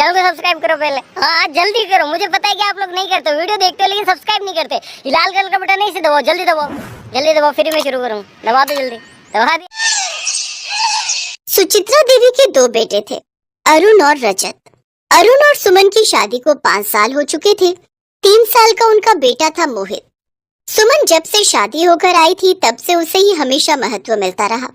Channel को subscribe करो पहले। हाँ जल्दी करो, मुझे पता है कि आप लोग नहीं करते, वीडियो देखते हो लेकिन सब्सक्राइब नहीं करते। ये लाल कलर का बटन है, इसे दबाओ, जल्दी दबाओ, जल्दी दबाओ, फिर मैं शुरू करूँ। दबा दो जल्दी, दबा दी। सुचित्रा देवी के 2 बेटे थे, अरुण और रजत। अरुण और सुमन की शादी को 5 साल हो चुके थे। 3 साल का उनका बेटा था मोहित। सुमन जब से शादी होकर आई थी तब से उसे ही हमेशा महत्व मिलता रहा।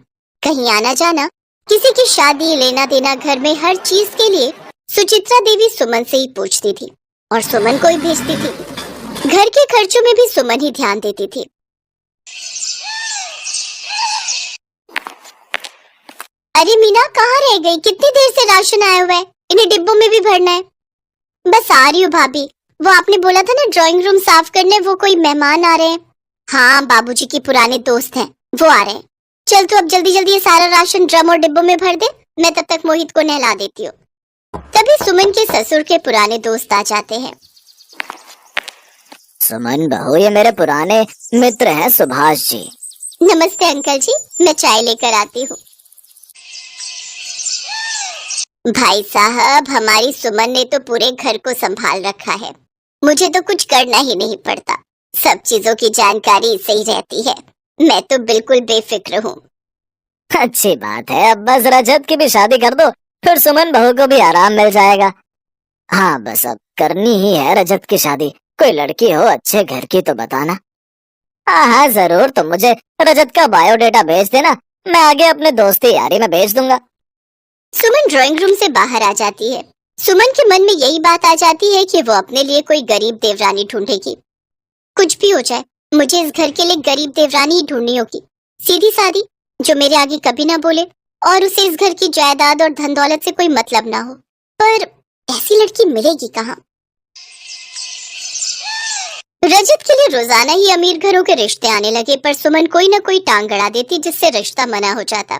कहीं आना जाना, किसी की शादी, लेना देना, घर में हर चीज के लिए सुचित्रा देवी सुमन से ही पूछती थी और सुमन को ही भेजती थी। घर के खर्चों में भी सुमन ही ध्यान देती थी। अरे मीना, कहाँ रह गई? कितनी देर से राशन आया हुआ है, इन्हें डिब्बों में भी भरना है। बस आ रही हूँ भाभी। वो आपने बोला था ना ड्राइंग रूम साफ करने, वो कोई मेहमान आ रहे हैं। हाँ, बाबूजी के पुराने दोस्त हैं, वो आ रहे हैं। चल तू अब जल्दी जल्दी ये सारा राशन ड्रम और डिब्बों में भर दे, मैं तब तक मोहित को नहला देती हूँ। तभी सुमन के ससुर के पुराने दोस्त आ जाते हैं। सुमन बहू, ये मेरे पुराने मित्र हैं सुभाष जी। नमस्ते अंकल जी, मैं चाय लेकर आती हूँ। भाई साहब, हमारी सुमन ने तो पूरे घर को संभाल रखा है। मुझे तो कुछ करना ही नहीं पड़ता, सब चीजों की जानकारी इससे ही रहती है। मैं तो बिल्कुल बेफिक्र हूँ। अच्छी बात है, अब बस रजत की भी शादी कर दो, फिर सुमन बहू को भी आराम मिल जाएगा। हाँ बस अब करनी ही है रजत की शादी। कोई लड़की हो अच्छे घर की तो बताना। हाँ हाँ जरूर, तुम मुझे रजत का बायोडेटा भेज देना, मैं आगे अपने दोस्ती यारी में भेज दूंगा। सुमन ड्राइंग रूम से बाहर आ जाती है। सुमन के मन में यही बात आ जाती है कि वो अपने लिए कोई गरीब देवरानी ढूंढेगी। कुछ भी हो जाए, मुझे इस घर के लिए गरीब देवरानी ही ढूंढनी होगी, सीधी सादी, जो मेरे आगे कभी ना बोले और उसे इस घर की जायदाद और धन दौलत से कोई मतलब ना हो। पर ऐसी लड़की मिलेगी कहाँ? रजत के लिए रोजाना ही अमीर घरों के रिश्ते आने लगे, पर सुमन कोई ना कोई टांग अड़ा देती जिससे रिश्ता मना हो जाता।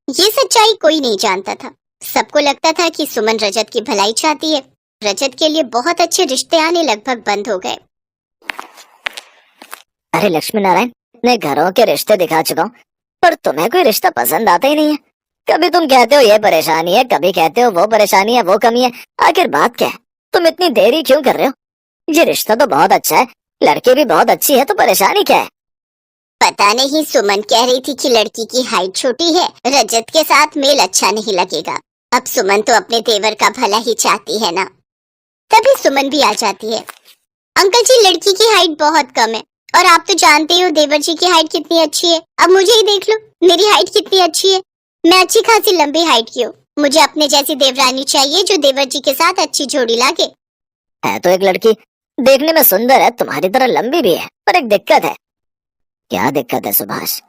ये सच्चाई कोई नहीं जानता था। सबको लगता था कि सुमन रजत की भलाई चाहती है। रजत के लिए बहुत अच्छे रिश्ते आने लगभग बंद हो गए। अरे लक्ष्मी नारायण, मैं घरों के रिश्ते दिखा चुका हूँ, पर तुम्हें कोई रिश्ता पसंद आता ही नहीं है। कभी तुम कहते हो ये परेशानी है, कभी कहते हो वो परेशानी है, वो कमी है। आखिर बात क्या है? तुम इतनी देरी क्यों कर रहे हो? ये रिश्ता तो बहुत अच्छा है, लड़की भी बहुत अच्छी है, तो परेशानी क्या है? पता नहीं, सुमन कह रही थी कि लड़की की हाइट छोटी है, रजत के साथ मेल अच्छा नहीं लगेगा। अब सुमन तो अपने देवर का भला ही चाहती है ना। तभी सुमन भी आ जाती है। अंकल जी, लड़की की हाइट बहुत कम है और आप तो जानते हो देवर जी की हाइट कितनी अच्छी है। अब मुझे ही देख लो, मेरी हाइट कितनी अच्छी है। मैं अच्छी खासी लंबी हाइट की हूँ। मुझे अपने जैसी देवरानी चाहिए जो देवर जी के साथ अच्छी जोड़ी लागे। है तो एक लड़की, देखने में सुंदर है, तुम्हारी तरह लंबी भी है, पर एक दिक्कत है। क्या दिक्कत है सुभाष?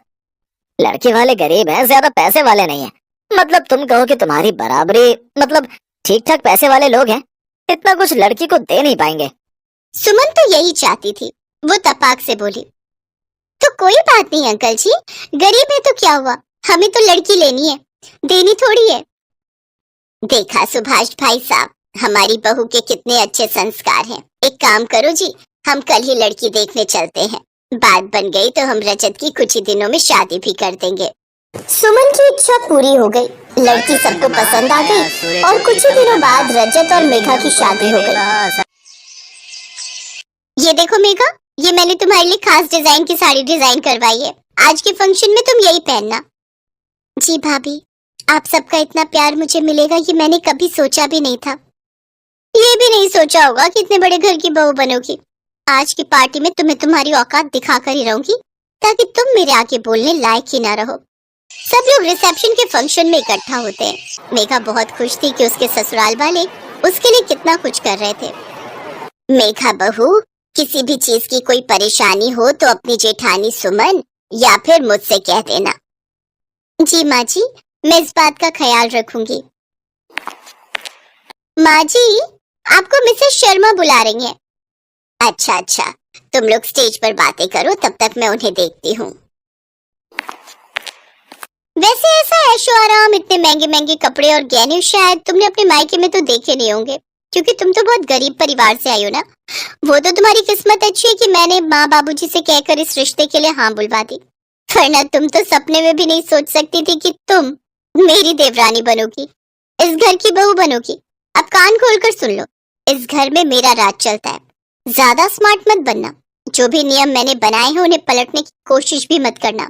लड़की वाले गरीब हैं, ज्यादा पैसे वाले नहीं है। मतलब तुम कहो कि तुम्हारी बराबरी, मतलब ठीक ठाक पैसे वाले लोग हैं, इतना कुछ लड़की को दे नहीं पाएंगे। सुमन तो यही चाहती थी। वो तपाक से बोली, तो कोई बात नहीं अंकल जी, गरीब है तो क्या हुआ, हमें तो लड़की लेनी है, देनी थोड़ी है। देखा सुभाष भाई साहब, हमारी बहू के कितने अच्छे संस्कार हैं। एक काम करो जी, हम कल ही लड़की देखने चलते हैं। बात बन गई तो हम रजत की कुछ ही दिनों में शादी भी कर देंगे। सुमन की इच्छा पूरी हो गई, लड़की सबको पसंद आ गई और कुछ ही दिनों बाद रजत और मेघा की शादी हो गई। ये देखो मेघा, ये मैंने तुम्हारे लिए खास डिजाइन की साड़ी डिजाइन करवाई है। आज के फंक्शन में तुम यही पहनना। जी भाभी, आप सबका इतना प्यार मुझे मिलेगा ये मैंने कभी सोचा भी नहीं था। ये भी नहीं सोचा होगा कि इतने बड़े घर की बहू बनोगी। आज की पार्टी में तुम्हें तुम्हारी औकात दिखाकर ही रहूंगी, ताकि तुम मेरे आगे बोलने लायक ही ना रहो। सब लोग रिसेप्शन के फंक्शन में इकट्ठा होते हैं। मेघा बहुत खुश थी कि उसके ससुराल वाले उसके लिए कितना कुछ कर रहे थे। मेघा बहू, किसी भी चीज की कोई परेशानी हो तो अपनी जेठानी सुमन या फिर मुझसे कह देना। जी माँ जी, मैं इस बात का ख्याल रखूंगी। माँ जी, आपको मिसेस शर्मा बुला रही हैं। अच्छा अच्छा, तुम लोग स्टेज पर बातें करो, तब तक मैं उन्हें देखती हूँ। वैसे ऐसा ऐशो आराम, इतने महंगे महंगे कपड़े और गहने शायद तुमने अपने मायके में तो देखे नहीं होंगे, क्योंकि तुम तो बहुत गरीब परिवार से आई हो ना। वो तो तुम्हारी किस्मत अच्छी है कि मैंने माँ बाबूजी से कहकर इस रिश्ते के लिए हाँ बुलवा दी, वरना तुम तो सपने में भी नहीं सोच सकती थी कि तुम मेरी देवरानी बनोगी, इस घर की बहू बनोगी। अब कान खोलकर सुन लो, इस घर में मेरा राज चलता है, ज्यादा स्मार्ट मत बनना, जो भी नियम मैंने बनाए हैं उन्हें पलटने की कोशिश भी मत करना।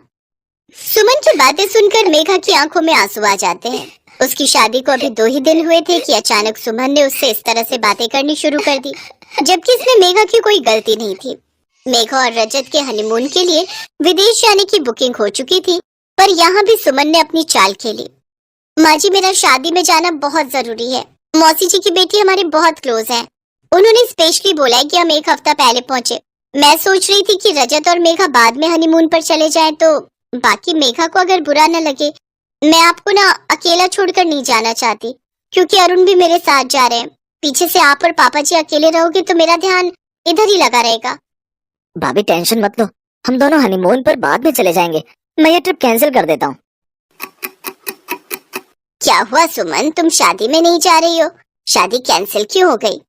सुमन की बातें सुनकर मेघा की आंखों में आंसू आ जाते हैं। उसकी शादी को अभी 2 ही दिन हुए थे कि अचानक सुमन ने उससे इस तरह से बातें करनी शुरू कर दी, जबकि इसमें मेघा की कोई गलती नहीं थी। मेघा और रजत के हनीमून के लिए विदेश जाने की बुकिंग हो चुकी थी, पर यहाँ भी सुमन ने अपनी चाल खेली। माँ जी, मेरा शादी में जाना बहुत जरूरी है। मौसी जी की बेटी हमारी बहुत क्लोज है, उन्होंने स्पेशली बोला है कि हम 1 हफ्ता पहले पहुंचे। मैं सोच रही थी कि रजत और मेघा बाद में हनीमून पर चले जाएं, तो बाकी मेघा को अगर बुरा न लगे, मैं आपको ना अकेला छोड़कर नहीं जाना चाहती, क्योंकि अरुण भी मेरे साथ जा रहे हैं। पीछे से आप और पापा जी अकेले रहोगे तो मेरा ध्यान इधर ही लगा रहेगा। भाभी टेंशन मत लो, हम दोनों हनीमून पर बाद में चले जाएंगे। मैं ये ट्रिप कैंसिल कर देता हूँ। क्या हुआ सुमन, तुम शादी में नहीं जा रही हो? शादी कैंसिल क्यों हो गई?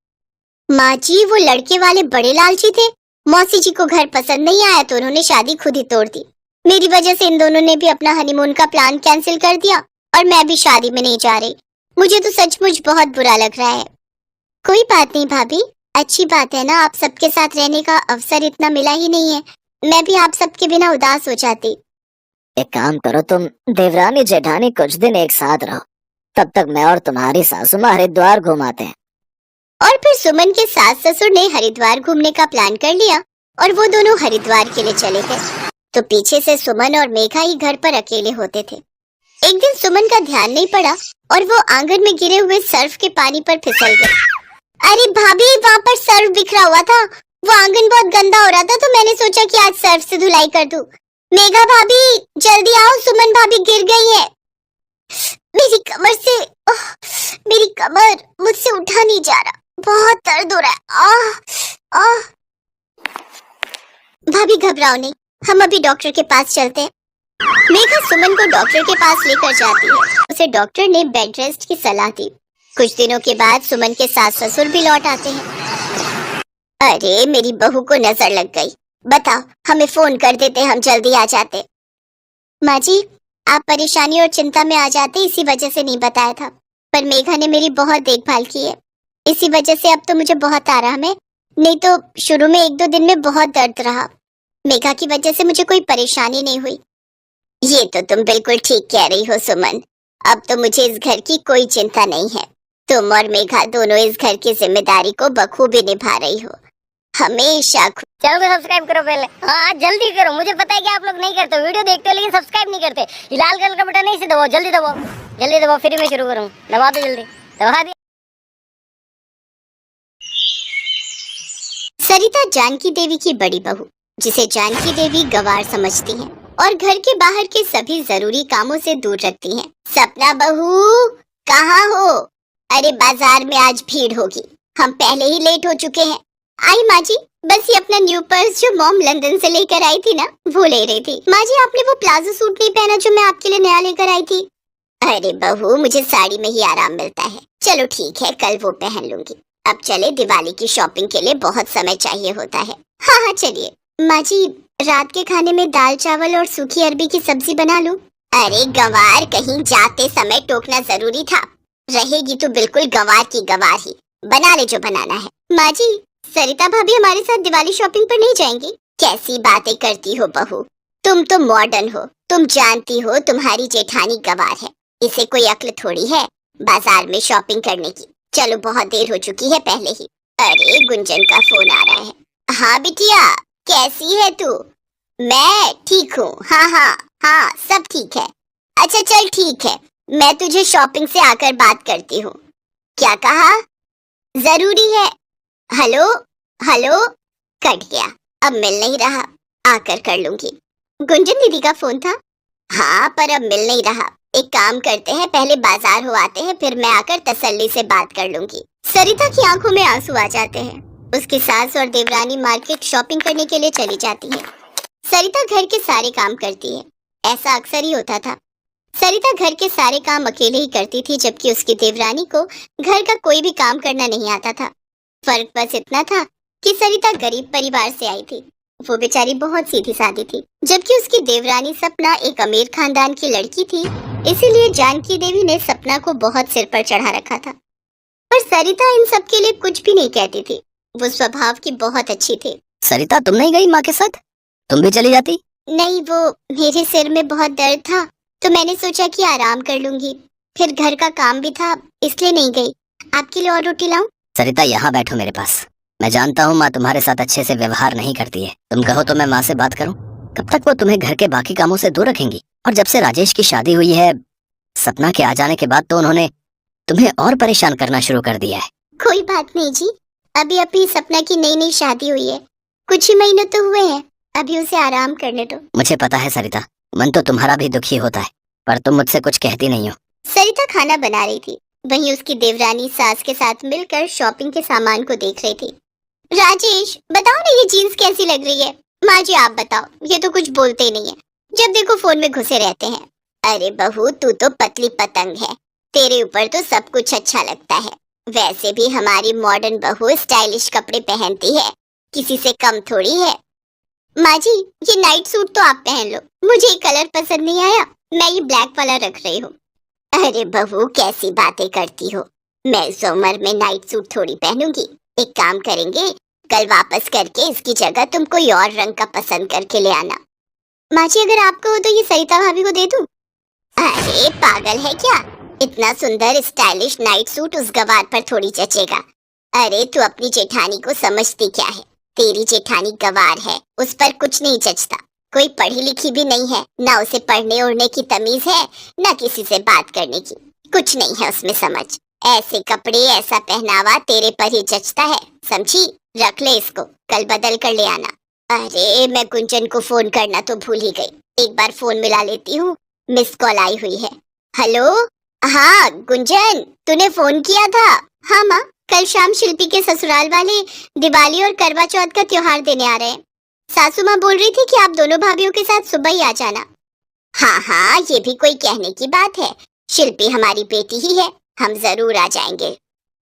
माँ जी, वो लड़के वाले बड़े लालची थे। मौसी जी को घर पसंद नहीं आया तो उन्होंने शादी खुद ही तोड़ दी। मेरी वजह से इन दोनों ने भी अपना हनीमून का प्लान कैंसिल कर दिया और मैं भी शादी में नहीं जा रही। मुझे तो सचमुच बहुत बुरा लग रहा है। कोई बात नहीं भाभी, अच्छी बात है ना, आप सबके साथ रहने का अवसर इतना मिला ही नहीं है। मैं भी आप सबके बिना उदास हो जाती। एक काम करो, तुम देवरानी जेठानी कुछ दिन एक साथ रहो, तब तक मैं और तुम्हारी सासू माँ हरिद्वार घुमाते हैं। और फिर सुमन के सास ससुर ने हरिद्वार घूमने का प्लान कर लिया और वो दोनों हरिद्वार के लिए चले गए। तो पीछे से सुमन और मेघा ही घर पर अकेले होते थे। एक दिन सुमन का ध्यान नहीं पड़ा और वो आंगन में गिरे हुए सर्फ के पानी पर फिसल गई। अरे भाभी, वहाँ पर सर्फ बिखरा हुआ था। वो आंगन बहुत गंदा हो रहा था तो मैंने सोचा कि आज सर्फ से धुलाई कर दूं। मेघा भाभी जल्दी आओ, सुमन भाभी गिर गई है। मेरी कमर से मेरी कमर मुझसे उठा नहीं जा रहा, बहुत दर्द हो रहा है। भाभी घबराओ नहीं, हम अभी डॉक्टर के पास चलते हैं। मेघा सुमन को डॉक्टर के पास लेकर जाती है। उसे डॉक्टर ने बेड रेस्ट की सलाह दी। कुछ दिनों के बाद सुमन के सास ससुर भी लौट आते हैं। अरे मेरी बहू को नजर लग गई, बताओ हमें फोन कर देते, हम जल्दी आ जाते। माँ जी, आप परेशानी और चिंता में आ जाते, इसी वजह से नहीं बताया था, पर मेघा ने मेरी बहुत देखभाल की है, इसी वजह से अब तो मुझे बहुत आराम है। नहीं तो शुरू में 1-2 दिन में बहुत दर्द रहा। मेघा की वजह से मुझे कोई परेशानी नहीं हुई। ये तो तुम बिल्कुल ठीक कह रही हो सुमन, अब तो मुझे इस घर की कोई चिंता नहीं है। तुम और मेघा दोनों इस घर की जिम्मेदारी को बखूबी निभा रही हो, हमेशा। चैनल को सब्सक्राइब करो पहले, हाँ जल्दी करो। मुझे पता है कि आप लोग नहीं करते, वीडियो देखते हो लेकिन सब्सक्राइब नहीं करते। ये लाल कलर का बटन नहीं से दबाओ, जल्दी दबाओ, जल्दी दबाओ, फिर मैं शुरू करूँ। दबा दो जल्दी, दबा दिया। सरिता जानकी देवी की बड़ी बहू, जिसे जानकी देवी गवार समझती हैं और घर के बाहर के सभी जरूरी कामों से दूर रखती हैं। सपना बहू कहाँ हो? अरे बाजार में आज भीड़ होगी, हम पहले ही लेट हो चुके हैं। आई माँ जी, बस ये अपना न्यू पर्स जो मॉम लंदन से लेकर आई थी ना, वो ले रही थी। माँ जी, आपने वो प्लाजो सूट नहीं पहना जो मैं आपके लिए नया लेकर आई थी। अरे बहू, मुझे साड़ी में ही आराम मिलता है। चलो ठीक है, कल वो पहन लूंगी। अब चले, दिवाली की शॉपिंग के लिए बहुत समय चाहिए होता है। हाँ हाँ चलिए। माँ जी, रात के खाने में दाल चावल और सूखी अरबी की सब्जी बना लूं? अरे गंवार, कहीं जाते समय टोकना जरूरी था। रहेगी तो बिल्कुल गंवार की गंवार ही, बना ले जो बनाना है। माँ जी, सरिता भाभी हमारे साथ दिवाली शॉपिंग पर नहीं जाएंगी? कैसी बातें करती हो बहू, तुम तो मॉडर्न हो, तुम जानती हो तुम्हारी जेठानी गंवार है, इसे कोई अक्ल थोड़ी है बाजार में शॉपिंग करने की। चलो बहुत देर हो चुकी है पहले ही। अरे गुंजन का फोन आ रहा है। हाँ बिटिया, कैसी है तू? मैं ठीक हूँ, हाँ हाँ हाँ सब ठीक है। अच्छा चल ठीक है, मैं तुझे शॉपिंग से आकर बात करती हूँ। क्या कहा? जरूरी है। हेलो हेलो, कट गया, अब मिल नहीं रहा, आकर कर लूंगी। गुंजन दीदी का फोन था। हाँ पर अब मिल नहीं रहा, एक काम करते हैं, पहले बाजार हो आते हैं, फिर मैं आकर तसल्ली से बात कर लूंगी। सरिता की आंखों में आंसू आ जाते हैं। उसकी सास और देवरानी मार्केट शॉपिंग करने के लिए चली जाती है। सरिता घर के सारे काम करती है, ऐसा अक्सर ही होता था। सरिता घर के सारे काम अकेले ही करती थी, जबकि उसकी देवरानी को घर का कोई भी काम करना नहीं आता था। फर्क बस इतना था कि सरिता गरीब परिवार से आई थी, वो बेचारी बहुत सीधी सादी थी, जबकि उसकी देवरानी सपना एक अमीर खानदान की लड़की थी। इसीलिए जानकी देवी ने सपना को बहुत सिर पर चढ़ा रखा था। पर सरिता इन सब के लिए कुछ भी नहीं कहती थी। वो स्वभाव की बहुत अच्छी थी। सरिता तुम नहीं गई माँ के साथ? तुम भी चली जाती। नहीं, वो मेरे सिर में बहुत दर्द था तो मैंने सोचा कि आराम कर लूंगी। फिर घर का काम भी था इसलिए नहीं गई। आपके लिए और रोटी लाऊं? सरिता यहाँ बैठो मेरे पास। मैं जानता हूँ माँ तुम्हारे साथ अच्छे से व्यवहार नहीं करती है। तुम कहो तो मैं माँ से बात करूँ। कब तक वो तुम्हें घर के बाकी कामों से दूर रखेंगी? और जब से राजेश की शादी हुई है, सपना के आ जाने के बाद तो उन्होंने तुम्हें और परेशान करना शुरू कर दिया है। कोई बात नहीं जी, अभी अपनी सपना की नई नई शादी हुई है, कुछ ही महीने तो हुए हैं, अभी उसे आराम करने दो। मुझे पता है सरिता, मन तो तुम्हारा भी दुखी होता है, पर तुम मुझसे कुछ कहती नहीं हो। सरिता खाना बना रही थी, वहीं उसकी देवरानी सास के साथ मिलकर शॉपिंग के सामान को देख रही थी। राजेश, बताओ ना ये जीन्स कैसी लग रही है? माँ जी आप बताओ, ये तो कुछ बोलते ही नहीं है, जब देखो फोन में घुसे रहते हैं। अरे बहू, तू तो पतली पतंग है, तेरे ऊपर तो सब कुछ अच्छा लगता है। वैसे भी हमारी मॉडर्न बहू स्टाइलिश कपड़े पहनती है, किसी से कम थोड़ी है। माँ जी, ये नाइट सूट तो आप पहन लो, मुझे ये कलर पसंद नहीं आया, मैं ये ब्लैक वाला रख रही हूँ। अरे बहू, कैसी बातें करती हो, मैं इस उम्र में नाइट सूट थोड़ी पहनूंगी। एक काम करेंगे, कल वापस करके इसकी जगह तुम कोई और रंग का पसंद करके ले आना। माँ जी, अगर आपको हो तो ये सरिता भाभी को दे दूं? अरे पागल है क्या, इतना सुंदर स्टाइलिश नाइट सूट उस गवार पर थोड़ी जचेगा। अरे तू अपनी जेठानी को समझती क्या है, तेरी जेठानी गवार है, उस पर कुछ नहीं जचता। कोई पढ़ी लिखी भी नहीं है, ना उसे पढ़ने उड़ने की तमीज है, ना किसी से बात करने की, कुछ नहीं है उसमें समझ। ऐसे कपड़े ऐसा पहनावा तेरे पर ही जचता है, समझी? रख ले इसको, कल बदल कर ले आना। अरे मैं गुंजन को फोन करना तो भूल ही गई, एक बार फोन मिला लेती हूँ, मिस कॉल आई हुई है। हेलो, हाँ गुंजन, तूने फोन किया था? हाँ माँ, कल शाम शिल्पी के ससुराल वाले दिवाली और करवा चौथ का त्योहार देने आ रहे हैं। सासू माँ बोल रही थी कि आप दोनों भाभीयों के साथ सुबह ही आ जाना। हाँ हाँ, ये भी कोई कहने की बात है, शिल्पी हमारी बेटी ही है, हम जरूर आ जाएंगे,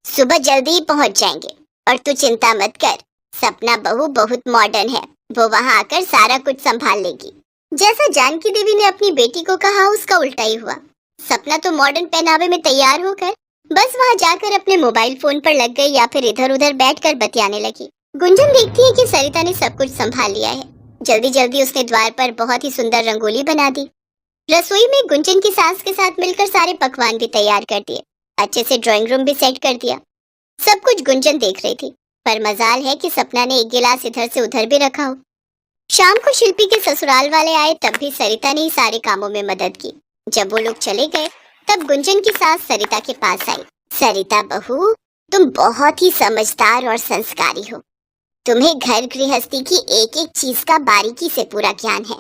सुबह जल्दी ही पहुँच जाएंगे। और तू चिंता मत कर, सपना बहू बहुत मॉडर्न है, वो वहाँ आकर सारा कुछ संभाल लेगी। जैसा जानकी देवी ने अपनी बेटी को कहा उसका उल्टा ही हुआ। सपना तो मॉडर्न पहनावे में तैयार होकर बस वहाँ जाकर अपने मोबाइल फोन पर लग गई या फिर इधर उधर बैठकर बतियाने लगी। गुंजन देखती है कि सरिता ने सब कुछ संभाल लिया है। जल्दी जल्दी उसने द्वार पर बहुत ही सुंदर रंगोली बना दी। रसोई में गुंजन की सास के साथ मिलकर सारे पकवान भी तैयार कर दिए, अच्छे से ड्राइंग रूम भी सेट कर दिया। सब कुछ गुंजन देख रही थी, पर मजाल है कि सपना ने एक गिलास इधर से उधर भी रखा हो। शाम को शिल्पी के ससुराल वाले आए तब भी सरिता ने ही सारे कामों में मदद की। जब वो लोग चले गए तब गुंजन की सास सरिता के पास आई। सरिता बहू, तुम बहुत ही समझदार और संस्कारी हो, तुम्हें घर गृहस्थी की एक एक चीज का बारीकी से पूरा ज्ञान है।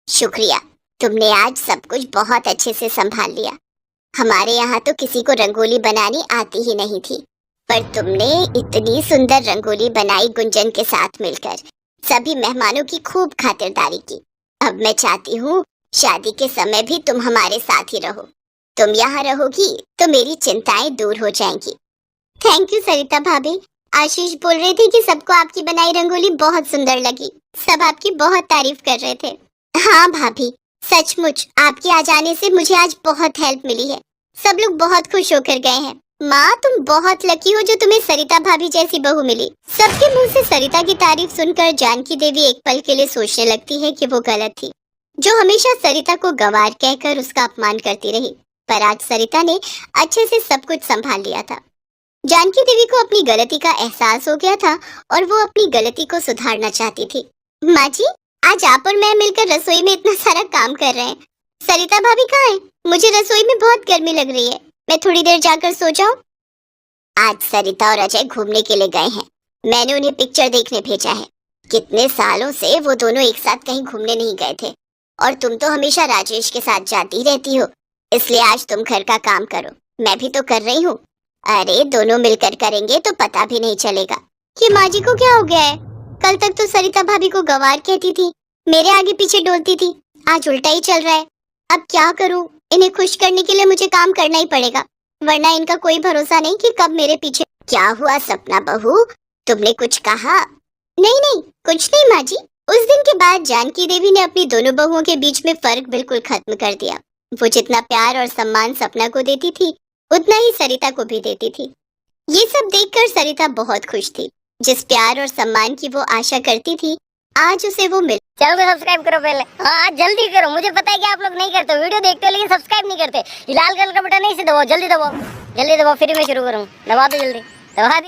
शुक्रिया, तुमने आज सब कुछ बहुत अच्छे से संभाल लिया। हमारे यहाँ तो किसी को रंगोली बनानी आती ही नहीं थी, पर तुमने इतनी सुंदर रंगोली बनाई गुंजन के साथ मिलकर, सभी मेहमानों की खूब खातिरदारी की। अब मैं चाहती हूँ शादी के समय भी तुम हमारे साथ ही रहो, तुम यहाँ रहोगी तो मेरी चिंताएं दूर हो जाएंगी। थैंक यू सरिता भाभी, आशीष बोल रहे थे कि सबको आपकी बनाई रंगोली बहुत सुंदर लगी, सब आपकी बहुत तारीफ कर रहे थे। हाँ भाभी, सचमुच आपके आ जाने से मुझे आज बहुत हेल्प मिली है, सब लोग बहुत खुश होकर गए हैं। माँ, तुम बहुत लकी हो जो तुम्हें सरिता भाभी जैसी बहू मिली। सबके मुंह से सरिता की तारीफ सुनकर जानकी देवी एक पल के लिए सोचने लगती है कि वो गलत थी, जो हमेशा सरिता को गंवार कहकर उसका अपमान करती रही। पर आज सरिता ने अच्छे से सब कुछ संभाल लिया था। जानकी देवी को अपनी गलती का एहसास हो गया था और वो अपनी गलती को सुधारना चाहती थी। माँ जी, आज आप और मैं मिलकर रसोई में इतना सारा काम कर रहे हैं, सरिता भाभी कहाँ है? मुझे रसोई में बहुत गर्मी लग रही है, मैं थोड़ी देर जाकर सो जाऊं? आज सरिता और अजय घूमने के लिए गए हैं, मैंने उन्हें पिक्चर देखने भेजा है। कितने सालों से वो दोनों एक साथ कहीं घूमने नहीं गए थे, और तुम तो हमेशा राजेश के साथ जाती रहती हो, इसलिए आज तुम घर का काम करो, मैं भी तो कर रही हूँ। अरे दोनों मिलकर करेंगे तो पता भी नहीं चलेगा कि माँ जी को क्या हो गया है। कल तक तो सरिता भाभी को गंवार कहती थी, मेरे आगे पीछे डोलती थी, आज उल्टा ही चल रहा है। अब क्या करूं, इन्हें खुश करने के लिए मुझे काम करना ही पड़ेगा, वरना इनका कोई भरोसा नहीं कि कब मेरे पीछे। क्या हुआ सपना बहू, तुमने कुछ कहा? नहीं नहीं, कुछ नहीं माँ जी। उस दिन के बाद जानकी देवी ने अपनी दोनों बहुओं के बीच में फर्क बिल्कुल खत्म कर दिया। वो जितना प्यार और सम्मान सपना को देती थी, उतना ही सरिता को भी देती थी। ये सब देखकर सरिता बहुत खुश थी। जिस प्यार और सम्मान की वो आशा करती थी, आज उसे वो मिल। चैनल को सब्सक्राइब करो पहले। हाँ जल्दी करो, मुझे पता है कि आप लोग नहीं करते, वीडियो देखते हो लेकिन सब्सक्राइब नहीं करते। ये लाल कलर का बटन नहीं से दबाओ, जल्दी दबाओ, जल्दी दबाओ, फिर मैं शुरू करूँ। दबा दो जल्दी, दबा दी।